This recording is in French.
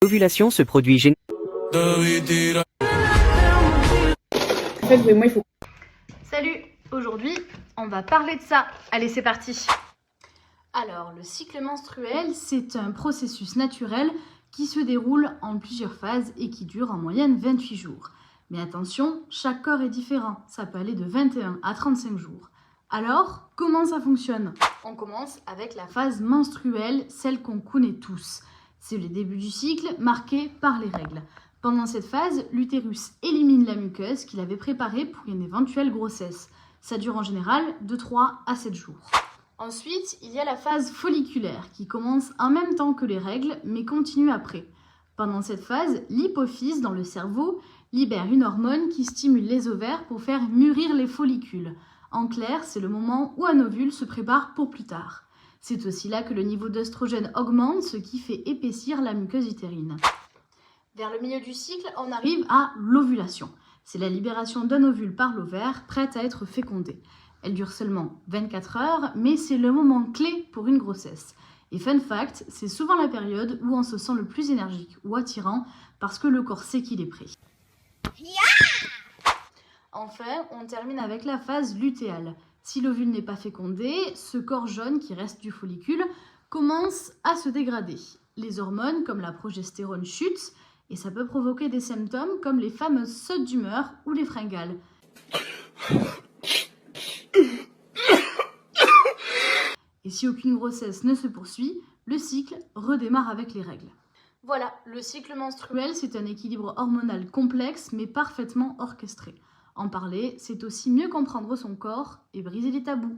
L'ovulation se produit Salut, aujourd'hui on va parler de ça. Allez, c'est parti. Alors, le cycle menstruel, c'est un processus naturel qui se déroule en plusieurs phases et qui dure en moyenne 28 jours. Mais attention, chaque corps est différent, ça peut aller de 21 à 35 jours. Alors, comment ça fonctionne? On commence avec la phase menstruelle, celle qu'on connaît tous. C'est le début du cycle marqué par les règles. Pendant cette phase, l'utérus élimine la muqueuse qu'il avait préparée pour une éventuelle grossesse. Ça dure en général de 3 à 7 jours. Ensuite, il y a la phase folliculaire qui commence en même temps que les règles mais continue après. Pendant cette phase, l'hypophyse dans le cerveau libère une hormone qui stimule les ovaires pour faire mûrir les follicules. En clair, c'est le moment où un ovule se prépare pour plus tard. C'est aussi là que le niveau d'œstrogène augmente, ce qui fait épaissir la muqueuse utérine. Vers le milieu du cycle, on arrive à l'ovulation. C'est la libération d'un ovule par l'ovaire, prête à être fécondé. Elle dure seulement 24 heures, mais c'est le moment clé pour une grossesse. Et fun fact, c'est souvent la période où on se sent le plus énergique ou attirant parce que le corps sait qu'il est prêt. Enfin, on termine avec la phase lutéale. Si l'ovule n'est pas fécondé, ce corps jaune qui reste du follicule commence à se dégrader. Les hormones comme la progestérone chutent et ça peut provoquer des symptômes comme les fameuses sautes d'humeur ou les fringales. Et si aucune grossesse ne se poursuit, le cycle redémarre avec les règles. Voilà, le cycle menstruel, c'est un équilibre hormonal complexe mais parfaitement orchestré. En parler, c'est aussi mieux comprendre son corps et briser les tabous.